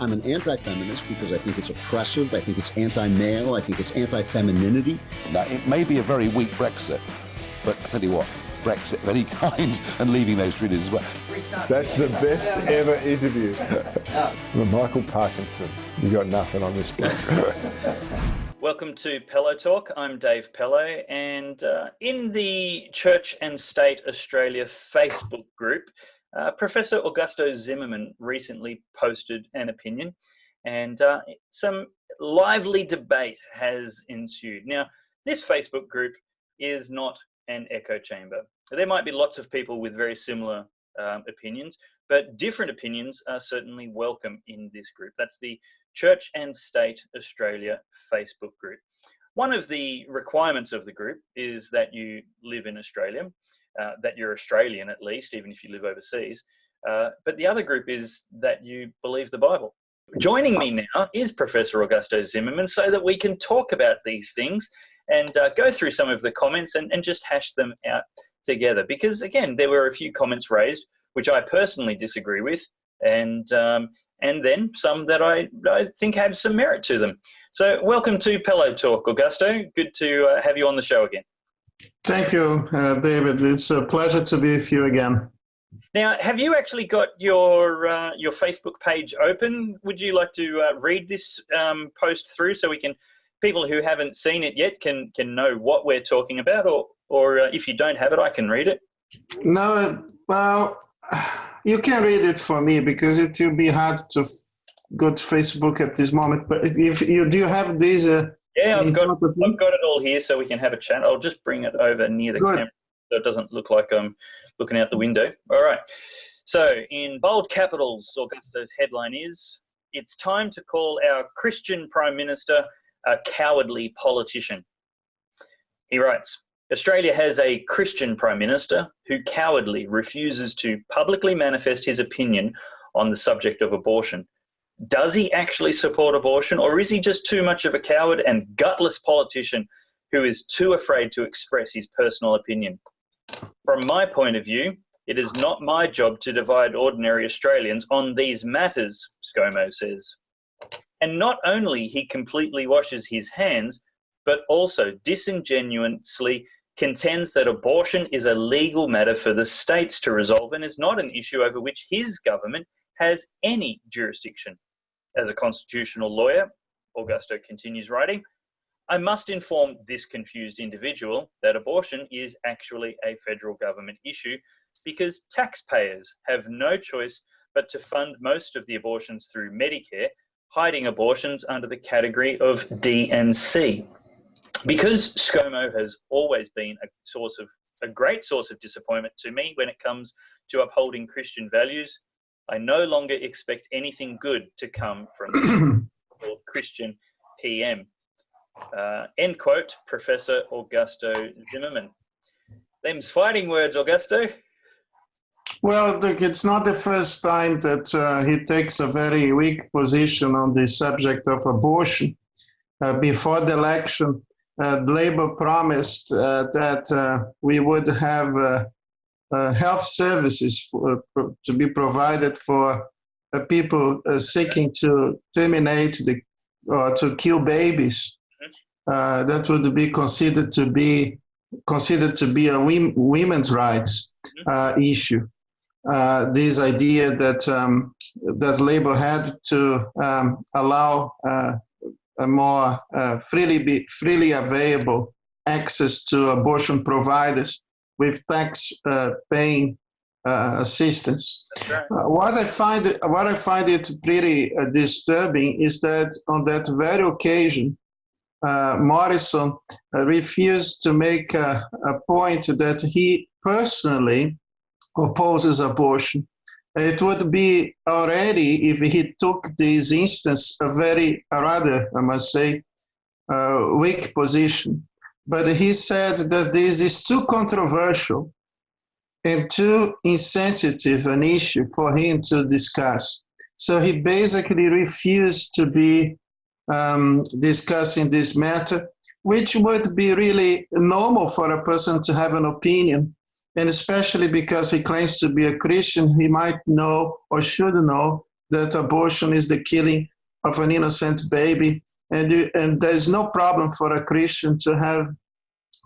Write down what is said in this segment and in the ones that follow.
I'm an anti-feminist because I think it's oppressive. I think it's anti-male. I think it's anti-femininity. Now, it may be a very weak Brexit, but I tell you what, Brexit of any kind and leaving those treaties as well. That's the best ever interview. Michael Parkinson, you got nothing on this bloke. Welcome to Pellowe Talk. I'm Dave Pellowe, and in the Church and State Australia Facebook group, Professor Augusto Zimmermann recently posted an opinion, and some lively debate has ensued. Now, this Facebook group is not an echo chamber. There might be lots of people with very similar opinions, but different opinions are certainly welcome in this group. That's the Church and State Australia Facebook group. One of the requirements of the group is that you live in Australia, that you're Australian at least, even if you live overseas. But the other group is that you believe the Bible. Joining me now is Professor Augusto Zimmermann so that we can talk about these things and go through some of the comments and just hash them out together. Because again, there were a few comments raised which I personally disagree with, and then some that I think had some merit to them. So welcome to Pellowe Talk, Augusto. Good to have you on the show again. Thank you, David. It's a pleasure to be with you again. Now, have you actually got your Facebook page open? Would you like to read this post through so we can, people who haven't seen it yet can know what we're talking about, or if you don't have it, I can read it. No, well, you can read it for me because it will be hard to go to Facebook at this moment. But if you do have these. Yeah, I've got it all here so we can have a chat. I'll just bring it over near the camera so it doesn't look like I'm looking out the window. All right. So in bold capitals, Augusto's headline is, "It's time to call our Christian Prime Minister a cowardly politician." He writes, "Australia has a Christian Prime Minister who cowardly refuses to publicly manifest his opinion on the subject of abortion. Does he actually support abortion, or is he just too much of a coward and gutless politician who is too afraid to express his personal opinion? From my point of view, it is not my job to divide ordinary Australians on these matters," ScoMo says. And not only he completely washes his hands, but also disingenuously contends that abortion is a legal matter for the states to resolve and is not an issue over which his government has any jurisdiction. As a constitutional lawyer, Augusto continues writing, "I must inform this confused individual that abortion is actually a federal government issue because taxpayers have no choice but to fund most of the abortions through Medicare, hiding abortions under the category of D and C. Because ScoMo has always been a great source of disappointment to me when it comes to upholding Christian values, I no longer expect anything good to come from the Christian PM." End quote, Professor Augusto Zimmermann. Them's fighting words, Augusto. Well, look, it's not the first time that he takes a very weak position on the subject of abortion. Before the election, Labour promised that we would have health services to be provided for people seeking to terminate or to kill babies. That would be considered to be a women's rights issue. This idea that Labour had to allow a more freely available access to abortion providers with tax-paying assistance. Right. What I find it pretty disturbing is that on that very occasion, Morrison refused to make a point that he personally opposes abortion. It would be already, if he took this instance, a rather, I must say, weak position. But he said that this is too controversial and too insensitive an issue for him to discuss. So he basically refused to be discussing this matter, which would be really normal for a person to have an opinion. And especially because he claims to be a Christian, he might know or should know that abortion is the killing of an innocent baby, and there's no problem for a Christian to have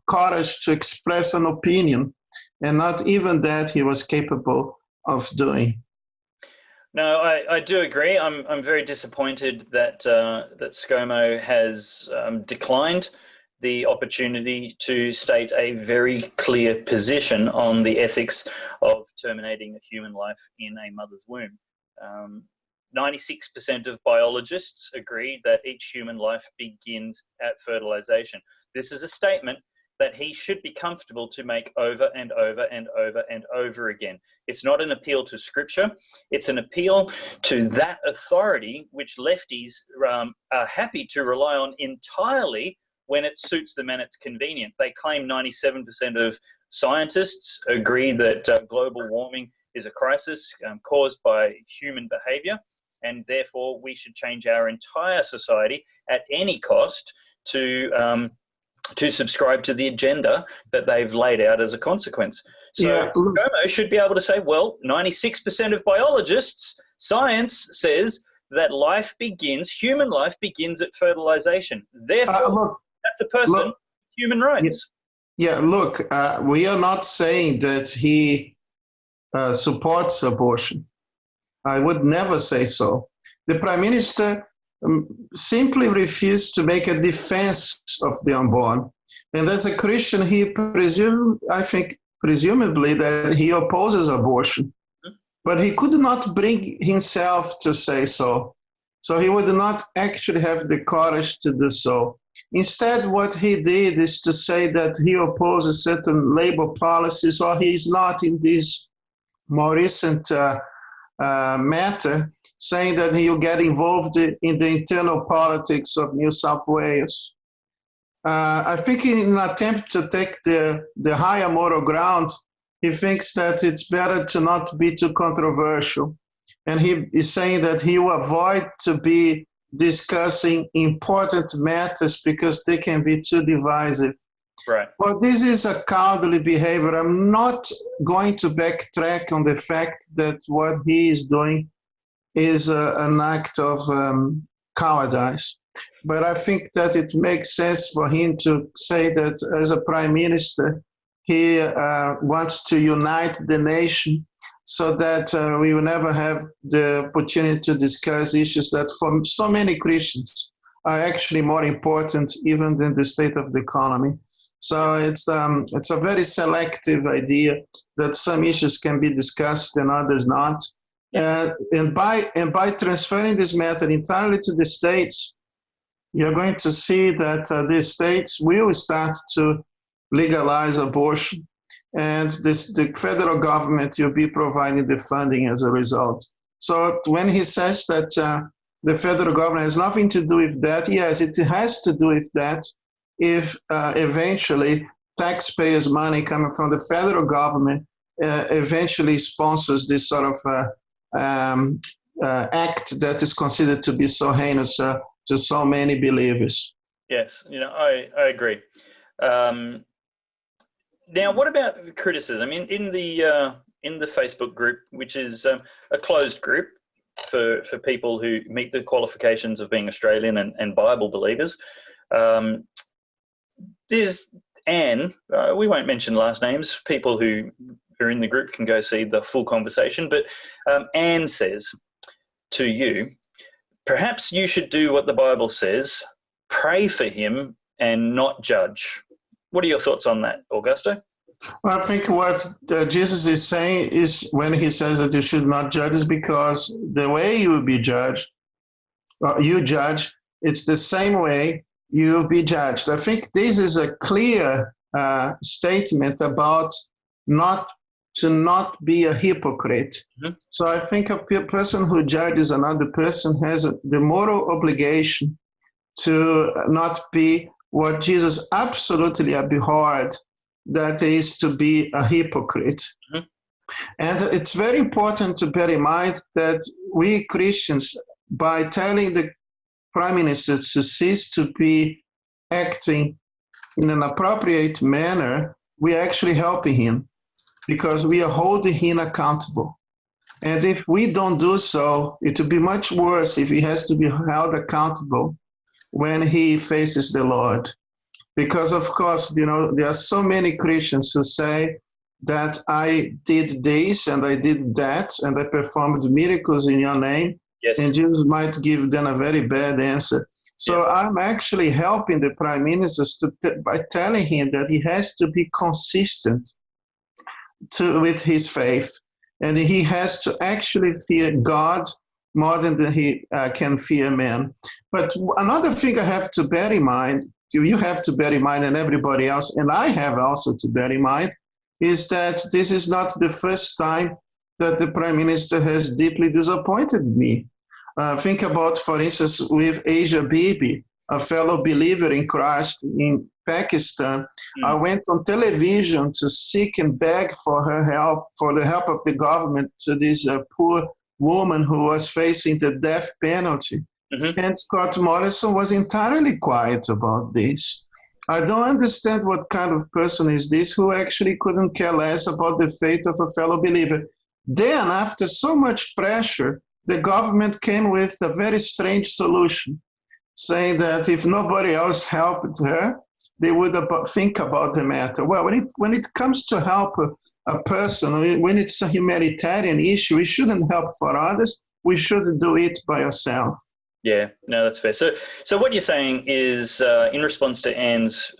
courage to express an opinion, and not even that he was capable of doing. No, I do agree. I'm very disappointed that that ScoMo has declined the opportunity to state a very clear position on the ethics of terminating a human life in a mother's womb. 96% of biologists agree that each human life begins at fertilization. This is a statement that he should be comfortable to make over and over and over and over again. It's not an appeal to scripture. It's an appeal to that authority which lefties are happy to rely on entirely when it suits them and it's convenient. They claim 97% of scientists agree that global warming is a crisis caused by human behavior, and therefore we should change our entire society at any cost to subscribe to the agenda that they've laid out as a consequence. So ScoMo should be able to say, well, 96% of biologists, science says that human life begins at fertilization. Therefore, that's a person with human rights. We are not saying that he supports abortion. I would never say so. The Prime Minister simply refused to make a defense of the unborn. And as a Christian, he presumably that he opposes abortion. But he could not bring himself to say so. So he would not actually have the courage to do so. Instead, what he did is to say that he opposes certain labor policies, or he's not in this more recent matter, saying that he'll get involved in the internal politics of New South Wales. I think in an attempt to take the higher moral ground, he thinks that it's better to not be too controversial. And he is saying that he will avoid to be discussing important matters because they can be too divisive. Right. Well, this is a cowardly behavior. I'm not going to backtrack on the fact that what he is doing is an act of cowardice. But I think that it makes sense for him to say that as a prime minister, he wants to unite the nation so that we will never have the opportunity to discuss issues that for so many Christians are actually more important even than the state of the economy. So it's a very selective idea that some issues can be discussed and others not. And by transferring this method entirely to the states, you're going to see that the states will start to legalize abortion, and the federal government will be providing the funding as a result. So when he says that the federal government has nothing to do with that, yes, it has to do with that if eventually taxpayers' money coming from the federal government eventually sponsors this sort of act that is considered to be so heinous to so many believers. Yes, I agree. Now, what about the criticism in the Facebook group, which is a closed group for people who meet the qualifications of being Australian and Bible believers? There's Anne. We won't mention last names. People who are in the group can go see the full conversation. But Anne says to you, perhaps you should do what the Bible says, pray for him and not judge. What are your thoughts on that, Augusto? Well, I think what Jesus is saying is when he says that you should not judge is because the way you will be judged, you judge, it's the same way you will be judged. I think this is a clear statement about not be a hypocrite. Mm-hmm. So I think a person who judges another person has the moral obligation to not be what Jesus absolutely abhorred, that is to be a hypocrite. Mm-hmm. And it's very important to bear in mind that we Christians, by telling the Prime Minister to cease to be acting in an appropriate manner, we are actually helping him because we are holding him accountable. And if we don't do so, it will be much worse if he has to be held accountable when he faces the Lord. Because, of course, there are so many Christians who say that I did this and I did that and I performed miracles in your name. Yes. And Jesus might give them a very bad answer. So I'm actually helping the prime minister by telling him that he has to be consistent with his faith. And he has to actually fear God more than he can fear man. But another thing I have to bear in mind, you have to bear in mind, and everybody else, and I have also to bear in mind, is that this is not the first time that the prime minister has deeply disappointed me. Think about, for instance, with Asia Bibi, a fellow believer in Christ in Pakistan. I went on television to seek and beg for her help, for the help of the government to this poor woman who was facing the death penalty. And Scott Morrison was entirely quiet about this. I don't understand what kind of person is this who actually couldn't care less about the fate of a fellow believer. Then, after so much pressure, the government came with a very strange solution, saying that if nobody else helped her, they would think about the matter. Well, when it comes to help a person, when it's a humanitarian issue, we shouldn't help for others. We should do it by ourselves. Yeah, no, that's fair. So what you're saying is, in response to Anne's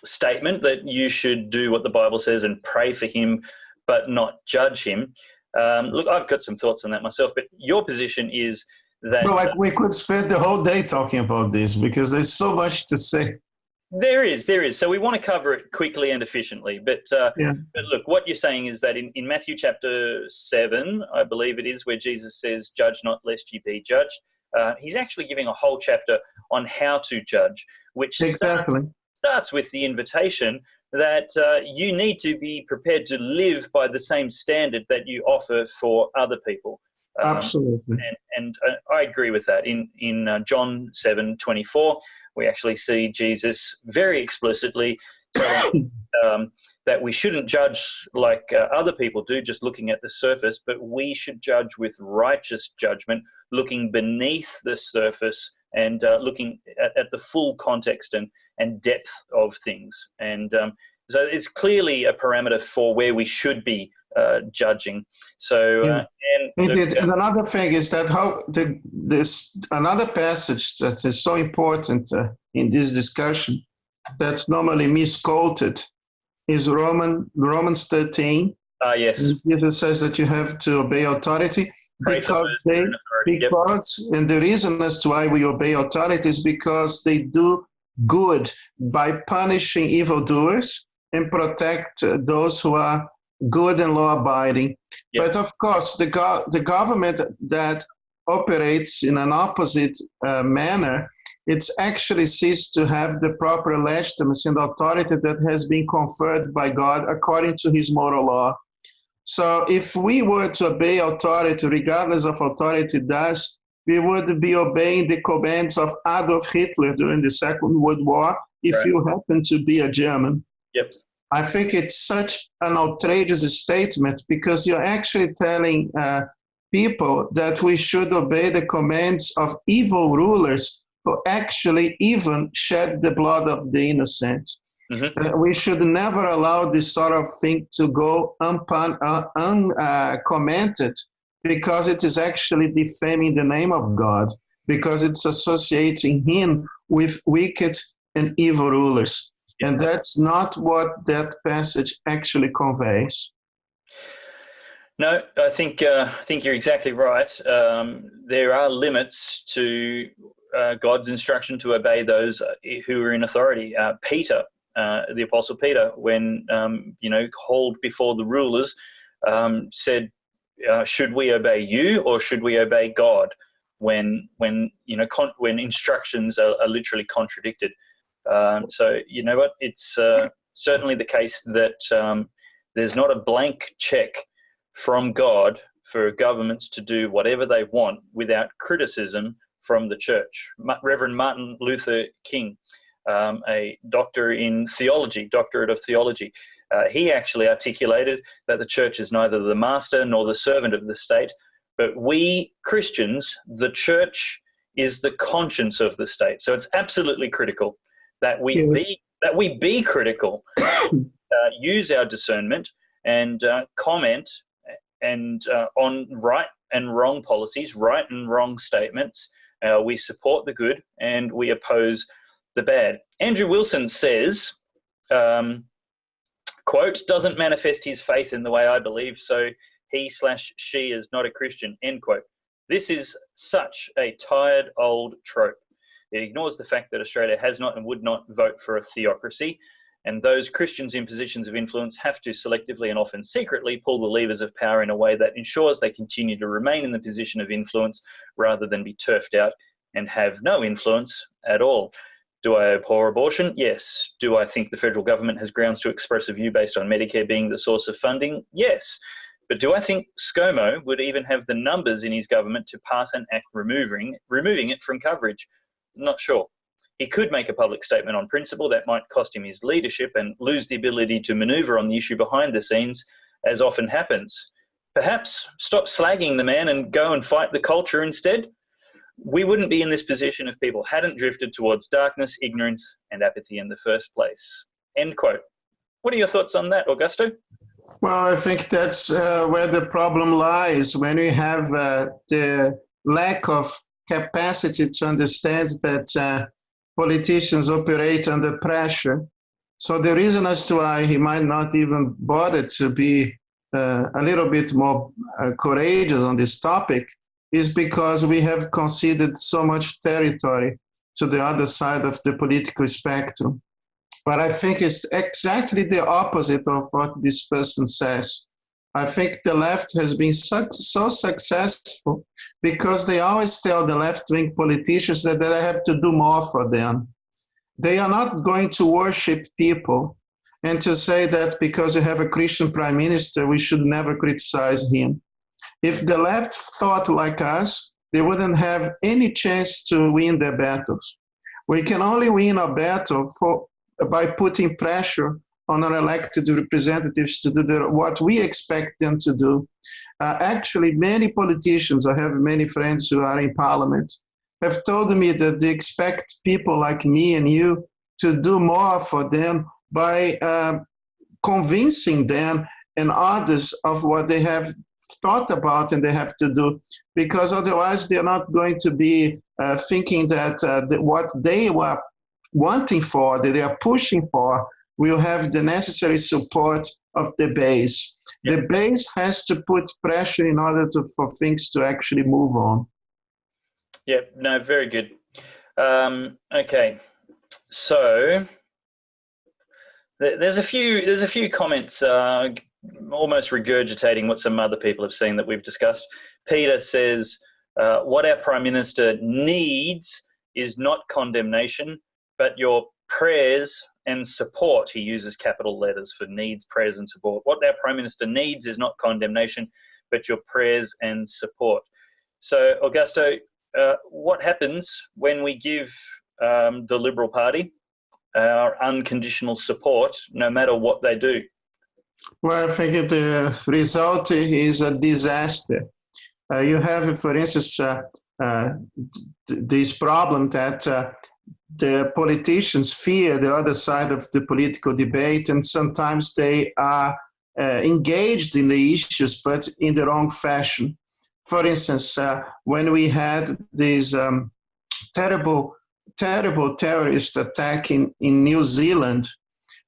statement that you should do what the Bible says and pray for him, but not judge him. Look, I've got some thoughts on that myself, but your position is that... Well, we could spend the whole day talking about this because there's so much to say. There is. So we want to cover it quickly and efficiently. But look, what you're saying is that in Matthew chapter 7, I believe it is, where Jesus says, judge not lest ye be judged, he's actually giving a whole chapter on how to judge, which starts with the invitation that you need to be prepared to live by the same standard that you offer for other people. Absolutely. And I agree with that. In John 7:24, we actually see Jesus very explicitly telling that we shouldn't judge like other people do, just looking at the surface, but we should judge with righteous judgment, looking beneath the surface and looking at the full context and depth of things. And so it's clearly a parameter for where we should be judging. So, and another thing is that another passage that is so important in this discussion that's normally misquoted is Romans 13. Yes. Jesus says that you have to obey authority because and the reason as to why we obey authority is because they do good by punishing evildoers and protect those who are good and law-abiding. Yep. But of course, the government that operates in an opposite manner, it's actually ceased to have the proper legitimacy and authority that has been conferred by God according to his moral law. So if we were to obey authority, regardless of authority does, we would be obeying the commands of Adolf Hitler during the Second World War if you happen to be a German. Yep. I think it's such an outrageous statement because you're actually telling people that we should obey the commands of evil rulers who actually even shed the blood of the innocent. Mm-hmm. We should never allow this sort of thing to go uncommented because it is actually defaming the name of God, because it's associating him with wicked and evil rulers. And that's not what that passage actually conveys. No, I think you're exactly right. There are limits to God's instruction to obey those who are in authority. Peter, the Apostle Peter, when called before the rulers, said, "Should we obey you or should we obey God?" When instructions are literally contradicted. So you know what? It's certainly the case that there's not a blank check from God for governments to do whatever they want without criticism from the church. Reverend Martin Luther King, a doctor in theology, doctorate of theology, He actually articulated that the church is neither the master nor the servant of the state, but we Christians, the church is the conscience of the state. So it's absolutely critical that we be critical, use our discernment, and comment and on right and wrong policies, right and wrong statements. We support the good and we oppose the bad. Andrew Wilson says, quote, doesn't manifest his faith in the way I believe, so he/she is not a Christian, end quote. This is such a tired old trope. It ignores the fact that Australia has not and would not vote for a theocracy, and those Christians in positions of influence have to selectively and often secretly pull the levers of power in a way that ensures they continue to remain in the position of influence rather than be turfed out and have no influence at all. Do I abhor abortion? Yes. Do I think the federal government has grounds to express a view based on Medicare being the source of funding? Yes. But do I think ScoMo would even have the numbers in his government to pass an act removing it from coverage? Not sure. He could make a public statement on principle that might cost him his leadership and lose the ability to maneuver on the issue behind the scenes, as often happens. Perhaps stop slagging the man and go and fight the culture instead. We wouldn't be in this position if people hadn't drifted towards darkness, ignorance, and apathy in the first place. End quote. What are your thoughts on that, Augusto? Well, I think that's where the problem lies, when we have the lack of capacity to understand that politicians operate under pressure. So the reason as to why he might not even bother to be a little bit more courageous on this topic is because we have conceded so much territory to the other side of the political spectrum. But I think it's exactly the opposite of what this person says. I think the left has been so successful because they always tell the left-wing politicians that they have to do more for them. They are not going to worship people and to say that because you have a Christian prime minister, we should never criticize him. If the left thought like us, they wouldn't have any chance to win their battles. We can only win a battle by putting pressure on our elected representatives to do what we expect them to do. Actually, many politicians, I have many friends who are in parliament, have told me that they expect people like me and you to do more for them by convincing them and others of what they have thought about and they have to do, because otherwise they're not going to be thinking that what they were wanting for, that they are pushing for, will have the necessary support of the base. Yeah. The base has to put pressure in order for things to actually move on. Yeah, no, very good. Okay, so there's a few comments almost regurgitating what some other people have seen that we've discussed. Peter says, what our Prime Minister needs is not condemnation, but your prayers and support. He uses capital letters for needs, prayers and support. What our Prime Minister needs is not condemnation, but your prayers and support. So, Augusto, what happens when we give the Liberal Party our unconditional support, no matter what they do? Well, I think the result is a disaster. You have, for instance, this problem that the politicians fear the other side of the political debate, and sometimes they are engaged in the issues, but in the wrong fashion. For instance, when we had this terrible terrorist attack in New Zealand,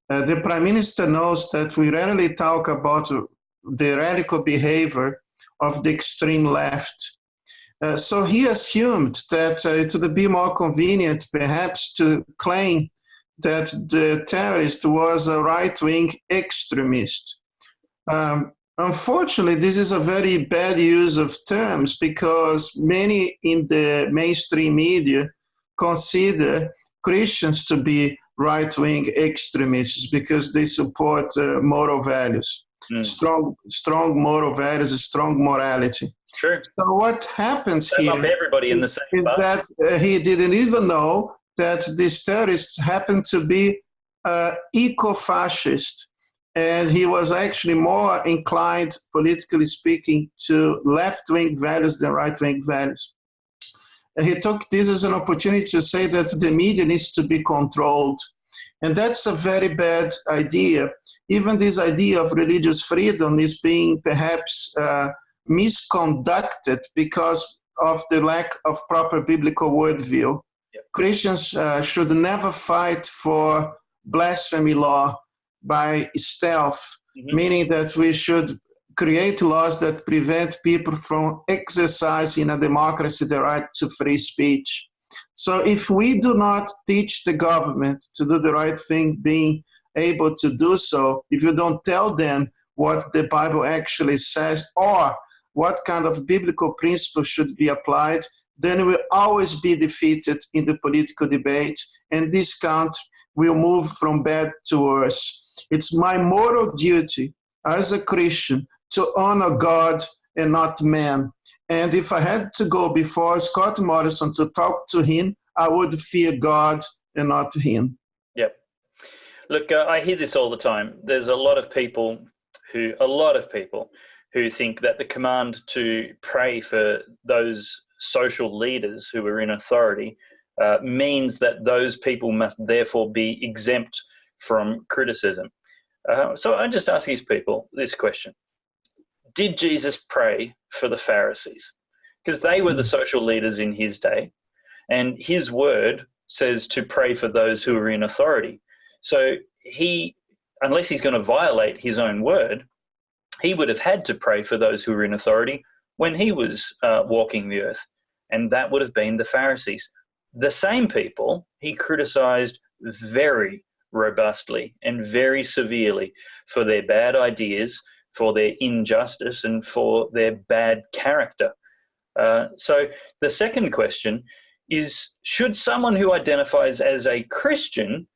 the Prime Minister knows that we rarely talk about the radical behavior of the extreme left. So he assumed that it would be more convenient perhaps to claim that the terrorist was a right-wing extremist. Unfortunately, this is a very bad use of terms because many in the mainstream media consider Christians to be right-wing extremists because they support moral values, strong moral values, strong morality. Sure. So what happens here everybody in the same is that he didn't even know that these terrorists happen to be eco-fascist. and he was actually more inclined, politically speaking, to left-wing values than right-wing values. And he took this as an opportunity to say that the media needs to be controlled. And that's a very bad idea. Even this idea of religious freedom is being perhaps misconducted because of the lack of proper biblical worldview. Yep. Christians should never fight for blasphemy law by stealth, meaning that we should create laws that prevent people from exercising in a democracy the right to free speech. So if we do not teach the government to do the right thing, being able to do so, if you don't tell them what the Bible actually says or what kind of biblical principles should be applied, then we'll always be defeated in the political debate, and this country will move from bad to worse. It's my moral duty as a Christian to honor God and not man. And if I had to go before Scott Morrison to talk to him, I would fear God and not him. Yep. Look, I hear this all the time. There's a lot of people who think that the command to pray for those social leaders who are in authority means that those people must therefore be exempt from criticism. So I just ask these people this question. Did Jesus pray for the Pharisees? Because they were the social leaders in his day, and his word says to pray for those who are in authority. So he, unless he's going to violate his own word, he would have had to pray for those who were in authority when he was walking the earth, and that would have been the Pharisees. The same people he criticized very robustly and very severely for their bad ideas, for their injustice, and for their bad character. So the second question is, should someone who identifies as a Christian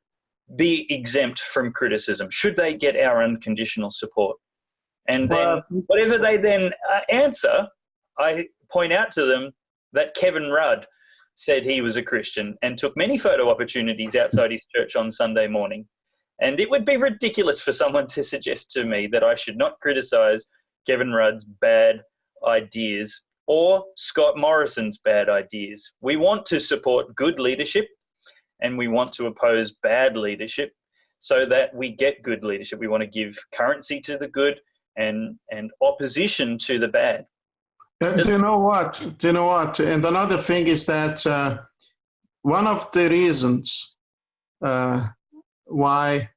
be exempt from criticism? Should they get our unconditional support? And then whatever they then answer, I point out to them that Kevin Rudd said he was a Christian and took many photo opportunities outside his church on Sunday morning. And it would be ridiculous for someone to suggest to me that I should not criticize Kevin Rudd's bad ideas or Scott Morrison's bad ideas. We want to support good leadership and we want to oppose bad leadership so that we get good leadership. We want to give currency to the good and opposition to the bad. Do you know what? And another thing is that one of the reasons why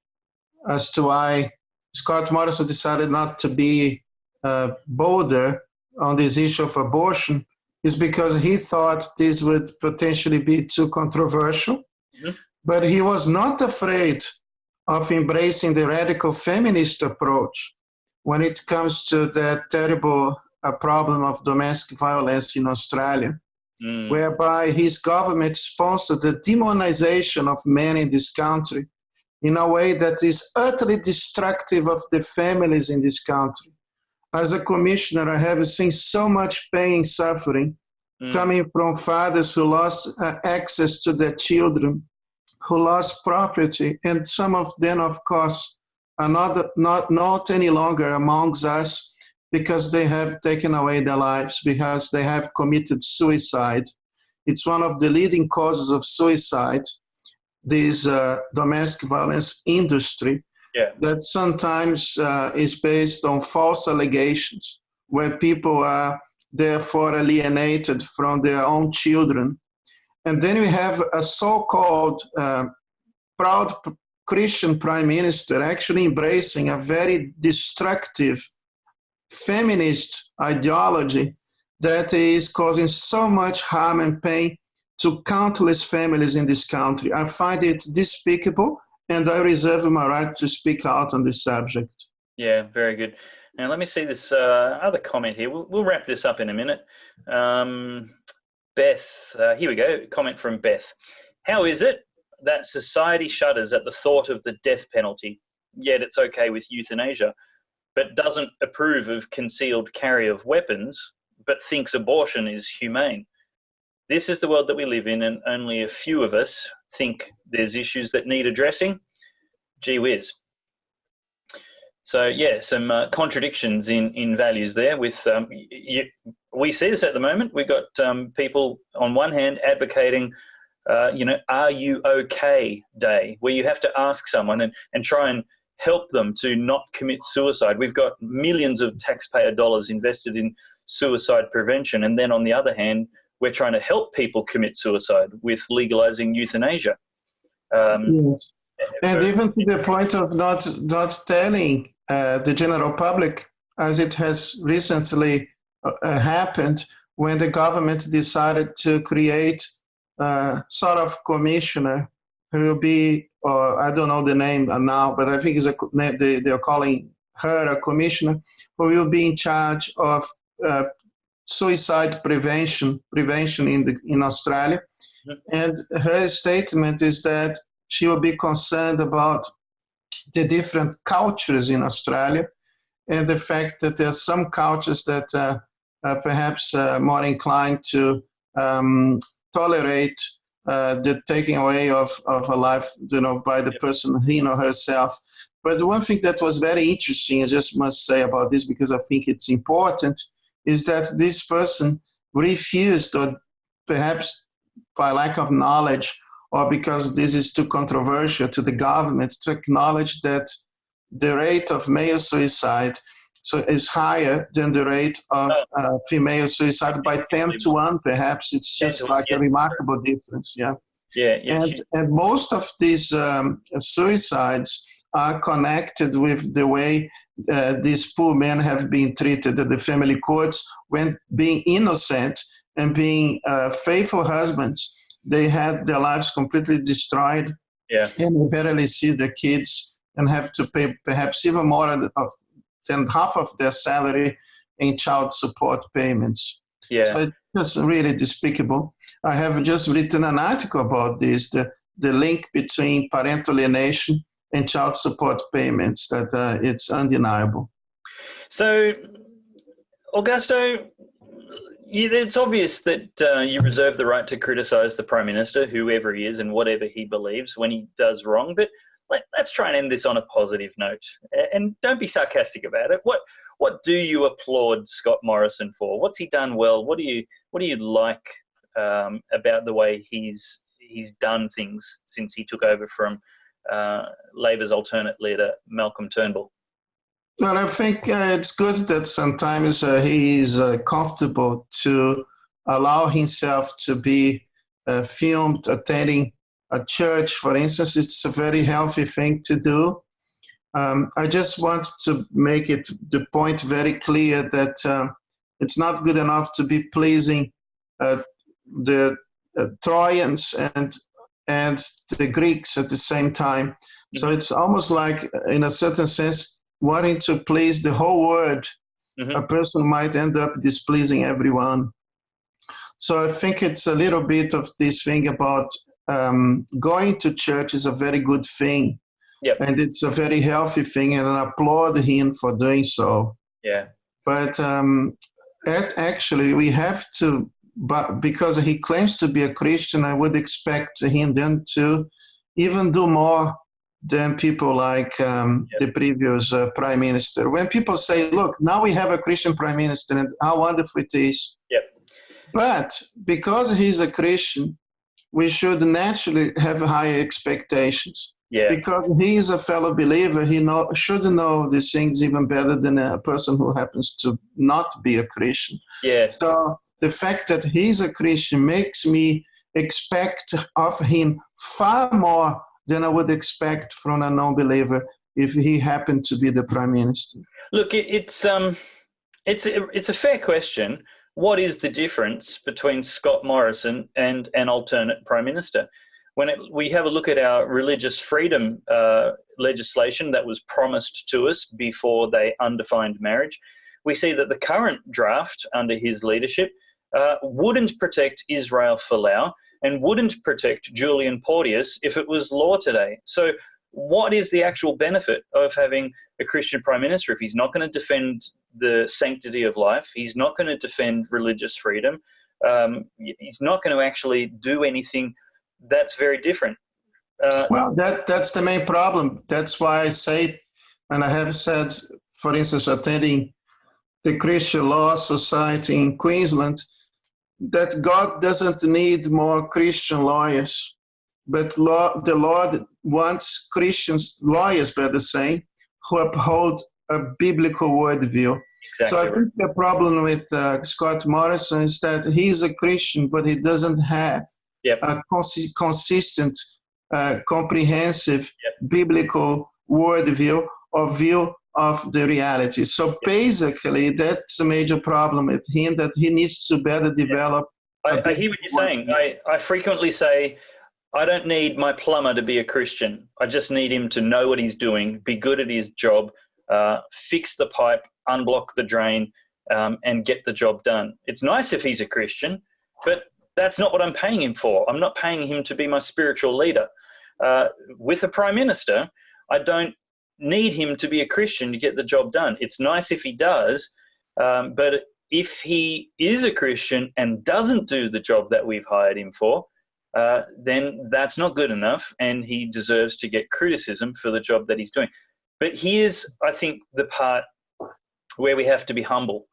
Scott Morrison decided not to be bolder on this issue of abortion is because he thought this would potentially be too controversial. Mm-hmm. But he was not afraid of embracing the radical feminist approach when it comes to that terrible problem of domestic violence in Australia, whereby his government sponsored the demonization of men in this country in a way that is utterly destructive of the families in this country. As a commissioner, I have seen so much pain and suffering coming from fathers who lost access to their children, who lost property, and some of them, of course, are not any longer amongst us because they have taken away their lives, because they have committed suicide. It's one of the leading causes of suicide, this domestic violence industry, that sometimes is based on false allegations, where people are therefore alienated from their own children. And then we have a so-called proud Christian prime minister actually embracing a very destructive feminist ideology that is causing so much harm and pain to countless families in this country. I find it despicable, and I reserve my right to speak out on this subject. Yeah, very good. Now, let me see this other comment here. We'll wrap this up in a minute. Beth, here we go, comment from Beth. How is it that society shudders at the thought of the death penalty, yet it's okay with euthanasia, but doesn't approve of concealed carry of weapons, but thinks abortion is humane? This is the world that we live in, and only a few of us think there's issues that need addressing. Gee whiz. So yeah, some contradictions in values there. With we see this at the moment. We've got people on one hand advocating, are you okay day, where you have to ask someone and try and help them to not commit suicide. We've got millions of taxpayer dollars invested in suicide prevention, and then on the other hand, we're trying to help people commit suicide with legalizing euthanasia. Yes. And even to the point of not telling the general public, as it has recently happened when the government decided to create sort of commissioner who will be, or I don't know the name now, but I think they're calling her a commissioner who will be in charge of suicide prevention in Australia. And her statement is that she will be concerned about the different cultures in Australia and the fact that there are some cultures that are perhaps more inclined to tolerate the taking away of a life, by the person, him or herself. But one thing that was very interesting, I just must say about this because I think it's important, is that this person refused, or perhaps by lack of knowledge, or because this is too controversial to the government, to acknowledge that the rate of male suicide is higher than the rate of female suicide by 10 to 1, perhaps. It's just like a remarkable difference, yeah. And most of these suicides are connected with the way these poor men have been treated at the family courts when being innocent and being faithful husbands. They had their lives completely destroyed, and they barely see their kids and have to pay perhaps even more than half of their salary in child support payments. So it's just really despicable. I have just written an article about this, the link between parental alienation and child support payments, that it's undeniable. So, Augusto, it's obvious that you reserve the right to criticize the Prime Minister, whoever he is and whatever he believes, when he does wrong. But let's try and end this on a positive note. And don't be sarcastic about it. What do you applaud Scott Morrison for? What's he done well? What do you like about the way he's done things since he took over from Labor's alternate leader, Malcolm Turnbull? Well, I think it's good that sometimes he is comfortable to allow himself to be filmed attending a church, for instance. It's a very healthy thing to do. I just want to make the point very clear that it's not good enough to be pleasing the Trojans and the Greeks at the same time. So it's almost like, in a certain sense, wanting to please the whole world. A person might end up displeasing everyone. So I think it's a little bit of this thing about going to church is a very good thing. And it's a very healthy thing, and I applaud him for doing so. But actually, we have to, but because he claims to be a Christian, I would expect him then to even do more than people like the previous prime minister. When people say, look, now we have a Christian prime minister and how wonderful it is. But because he's a Christian, we should naturally have higher expectations. Because he is a fellow believer, he should know these things even better than a person who happens to not be a Christian. So the fact that he's a Christian makes me expect of him far more than I would expect from a non-believer if he happened to be the prime minister. Look, it's a fair question. What is the difference between Scott Morrison and an alternate prime minister? When we have a look at our religious freedom legislation that was promised to us before they undefined marriage, we see that the current draft under his leadership wouldn't protect Israel Folau and wouldn't protect Julian Porteous if it was law today. So what is the actual benefit of having a Christian prime minister if he's not going to defend the sanctity of life, he's not going to defend religious freedom, he's not going to actually do anything that's very different? Well, that's the main problem. That's why I say and I have said, for instance, attending the Christian Law Society in Queensland, that God doesn't need more Christian lawyers, but the Lord wants Christians, lawyers better say, who uphold a biblical worldview. Exactly So I right. think the problem with Scott Morrison is that he's a Christian, but he doesn't have a consistent, comprehensive biblical worldview or view of the reality. So basically, that's a major problem with him, that he needs to better develop. I hear what you're saying. I frequently say, I don't need my plumber to be a Christian. I just need him to know what he's doing, be good at his job, fix the pipe, unblock the drain, and get the job done. It's nice if he's a Christian, but that's not what I'm paying him for. I'm not paying him to be my spiritual leader. With a prime minister, I don't need him to be a Christian to get the job done. It's nice if he does, but if he is a Christian and doesn't do the job that we've hired him for, then that's not good enough, and he deserves to get criticism for the job that he's doing. But here's, I think, the part where we have to be humble,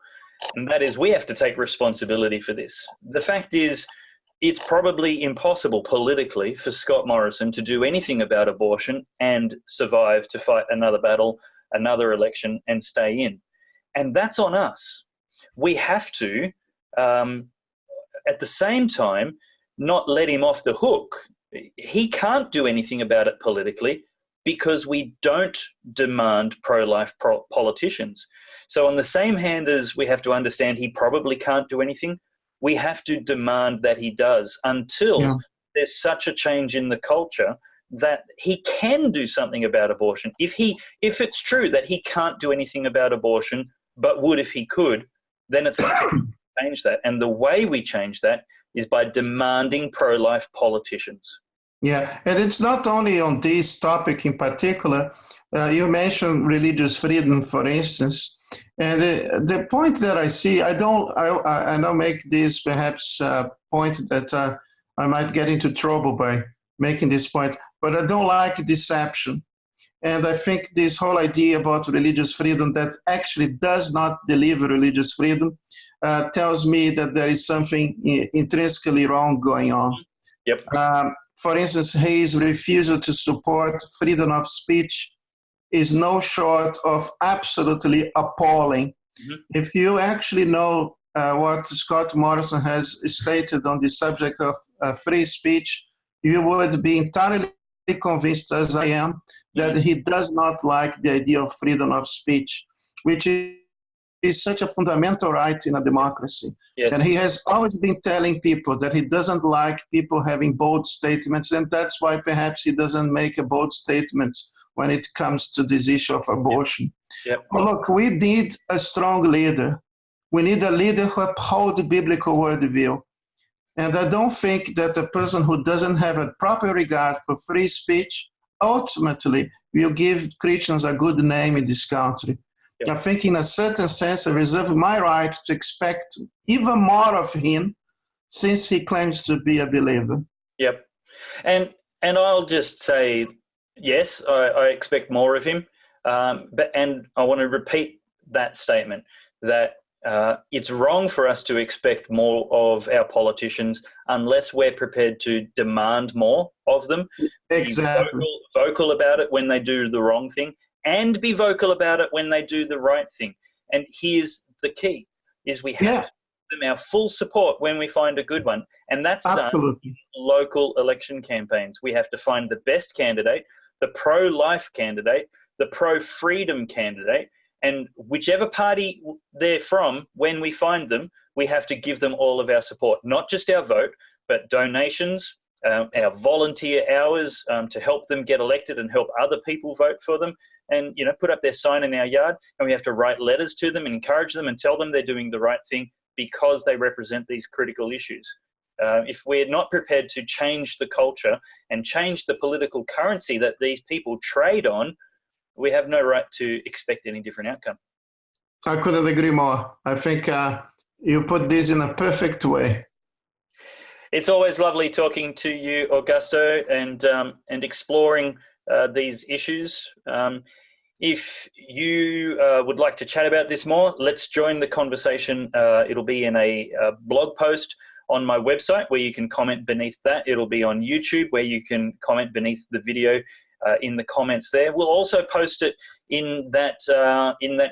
and that is we have to take responsibility for this. The fact is, it's probably impossible politically for Scott Morrison to do anything about abortion and survive to fight another battle, another election, and stay in. And that's on us. We have to, at the same time, not let him off the hook. He can't do anything about it politically because we don't demand pro-life politicians. So on the same hand as we have to understand he probably can't do anything, we have to demand that he does until there's such a change in the culture that he can do something about abortion. If it's true that he can't do anything about abortion, but would if he could, then it's time to change that. And the way we change that is by demanding pro-life politicians. Yeah, and it's not only on this topic in particular. You mentioned religious freedom, for instance, and the point that I see, I don't make this perhaps point that I might get into trouble by making this point, but I don't like deception. And I think this whole idea about religious freedom that actually does not deliver religious freedom tells me that there is something intrinsically wrong going on. Yep. For instance, his refusal to support freedom of speech is no short of absolutely appalling. Mm-hmm. If you actually know what Scott Morrison has stated on the subject of free speech, you would be entirely convinced, as I am, that he does not like the idea of freedom of speech, which is such a fundamental right in a democracy. Yes. And he has always been telling people that he doesn't like people having bold statements, and that's why perhaps he doesn't make a bold statement when it comes to this issue of abortion. Yep. But look, we need a strong leader. We need a leader who upholds the biblical worldview. And I don't think that a person who doesn't have a proper regard for free speech ultimately will give Christians a good name in this country. Yep. I think in a certain sense, I reserve my right to expect even more of him since he claims to be a believer. Yep. And I'll just say, yes, I expect more of him. And I want to repeat that statement, that it's wrong for us to expect more of our politicians unless we're prepared to demand more of them. Exactly. Be vocal about it when they do the wrong thing, and be vocal about it when they do the right thing. And here's the key, is we have to give them our full support when we find a good one. And that's done in local election campaigns. We have to find the best candidate, the pro-life candidate, the pro-freedom candidate, and whichever party they're from, when we find them, we have to give them all of our support, not just our vote, but donations, our volunteer hours to help them get elected and help other people vote for them, and put up their sign in our yard. And we have to write letters to them and encourage them and tell them they're doing the right thing because they represent these critical issues. If we're not prepared to change the culture and change the political currency that these people trade on, we have no right to expect any different outcome. I couldn't agree more. I think you put this in a perfect way. It's always lovely talking to you, Augusto, and exploring these issues. If you would like to chat about this more, let's join the conversation. It'll be in a blog post on my website where you can comment beneath that. It'll be on YouTube where you can comment beneath the video in the comments there. We'll also post it in that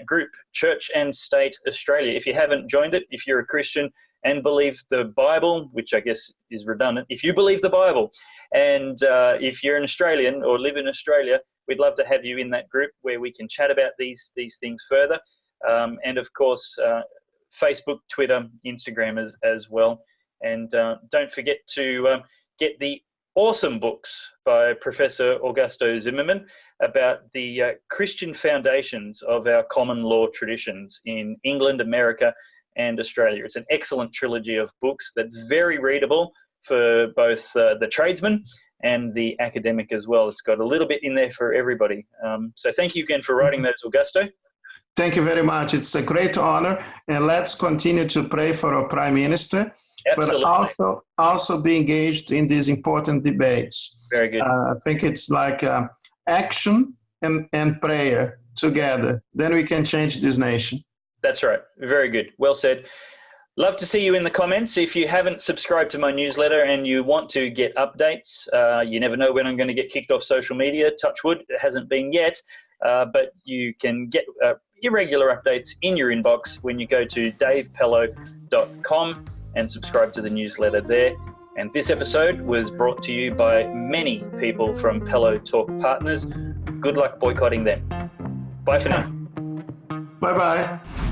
group, Church and State Australia. If you haven't joined it, if you're a Christian and believe the Bible, which I guess is redundant, if you believe the Bible, and if you're an Australian or live in Australia, we'd love to have you in that group where we can chat about these things further. And of course, Facebook, Twitter, Instagram as well. And don't forget to get the awesome books by Professor Augusto Zimmermann about the Christian foundations of our common law traditions in England, America, and Australia. It's an excellent trilogy of books that's very readable for both the tradesman and the academic as well. It's got a little bit in there for everybody. So thank you again for writing those, Augusto. Thank you very much. It's a great honor. And let's continue to pray for our Prime Minister, Absolutely. but also be engaged in these important debates. Very good. I think it's like action and prayer together. Then we can change this nation. That's right. Very good. Well said. Love to see you in the comments. If you haven't subscribed to my newsletter and you want to get updates, you never know when I'm going to get kicked off social media. Touch wood, it hasn't been yet, but you can get irregular updates in your inbox when you go to davepellowe.com and subscribe to the newsletter there. And this episode was brought to you by many people from Pellowe Talk Partners. Good luck boycotting them. Bye for now. Bye-bye.